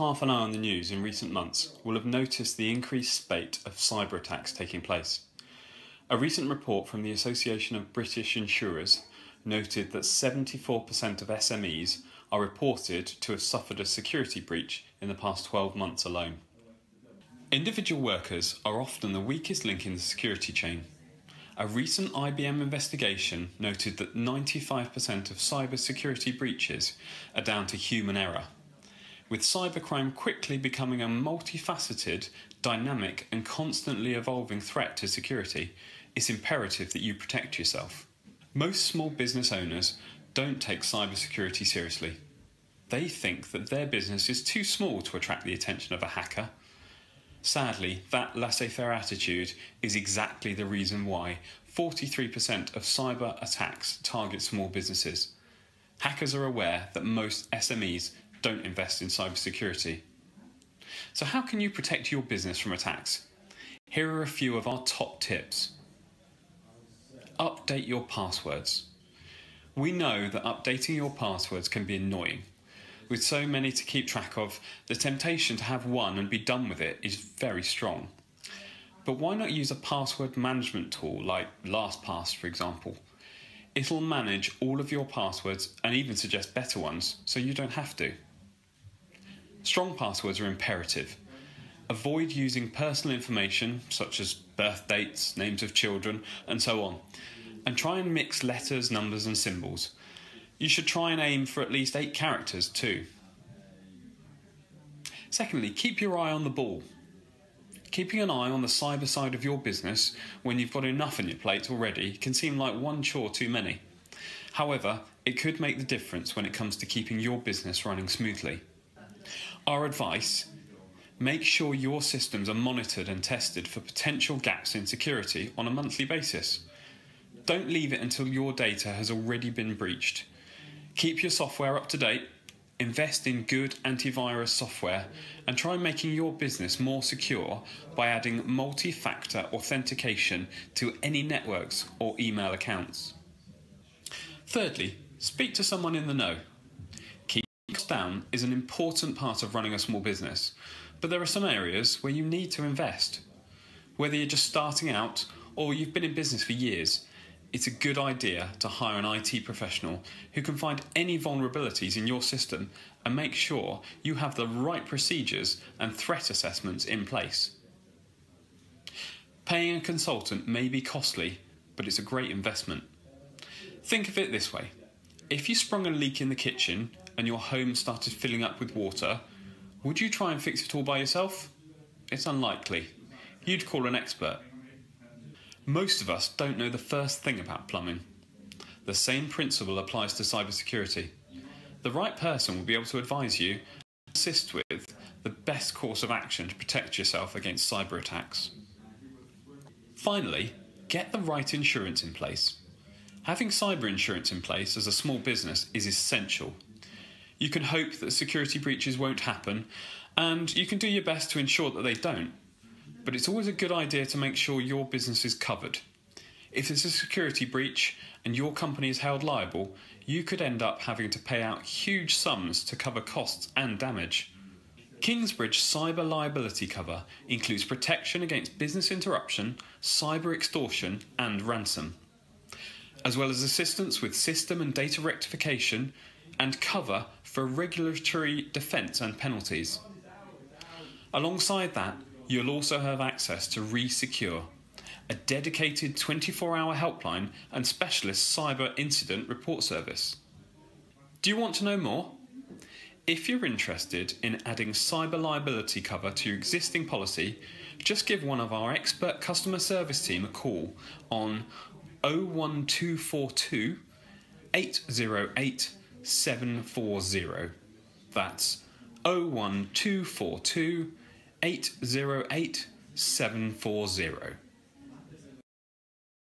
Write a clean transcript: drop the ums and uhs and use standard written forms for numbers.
half an eye on the news in recent months will have noticed the increased spate of cyber attacks taking place. A recent report from the Association of British Insurers noted that 74% of SMEs are reported to have suffered a security breach in the past 12 months alone. Individual workers are often the weakest link in the security chain. A recent IBM investigation noted that 95% of cybersecurity breaches are down to human error. With cybercrime quickly becoming a multifaceted, dynamic and constantly evolving threat to security, it's imperative that you protect yourself. Most small business owners don't take cybersecurity seriously. They think that their business is too small to attract the attention of a hacker. Sadly, that laissez-faire attitude is exactly the reason why 43% of cyber attacks target small businesses. Hackers are aware that most SMEs don't invest in cybersecurity. So how can you protect your business from attacks? Here are a few of our top tips. Update your passwords. We know that updating your passwords can be annoying. With so many to keep track of, the temptation to have one and be done with it is very strong. But why not use a password management tool like LastPass, for example? It'll manage all of your passwords and even suggest better ones, so you don't have to. Strong passwords are imperative. Avoid using personal information such as birth dates, names of children, and so on, and try and mix letters, numbers and symbols. You should try and aim for at least 8 characters too. Secondly, keep your eye on the ball. Keeping an eye on the cyber side of your business when you've got enough on your plate already can seem like one chore too many. However, it could make the difference when it comes to keeping your business running smoothly. Our advice: make sure your systems are monitored and tested for potential gaps in security on a monthly basis. Don't leave it until your data has already been breached. Keep your software up to date, invest in good antivirus software, and try making your business more secure by adding multi-factor authentication to any networks or email accounts. Thirdly, speak to someone in the know. Keeping costs down is an important part of running a small business, but there are some areas where you need to invest. Whether you're just starting out or you've been in business for years, it's a good idea to hire an IT professional who can find any vulnerabilities in your system and make sure you have the right procedures and threat assessments in place. Paying a consultant may be costly, but it's a great investment. Think of it this way: if you sprung a leak in the kitchen and your home started filling up with water, would you try and fix it all by yourself? It's unlikely. You'd call an expert. Most of us don't know the first thing about plumbing. The same principle applies to cybersecurity. The right person will be able to advise you and assist with the best course of action to protect yourself against cyber attacks. Finally, get the right insurance in place. Having cyber insurance in place as a small business is essential. You can hope that security breaches won't happen, and you can do your best to ensure that they don't. But it's always a good idea to make sure your business is covered. If there's a security breach and your company is held liable, you could end up having to pay out huge sums to cover costs and damage. Kingsbridge cyber liability cover includes protection against business interruption, cyber extortion and ransom, as well as assistance with system and data rectification and cover for regulatory defence and penalties. Alongside that, you'll also have access to ReSecure, a dedicated 24-hour helpline and specialist cyber incident report service. Do you want to know more? If you're interested in adding cyber liability cover to your existing policy, just give one of our expert customer service team a call on 01242 808 740. That's 01242 808 740.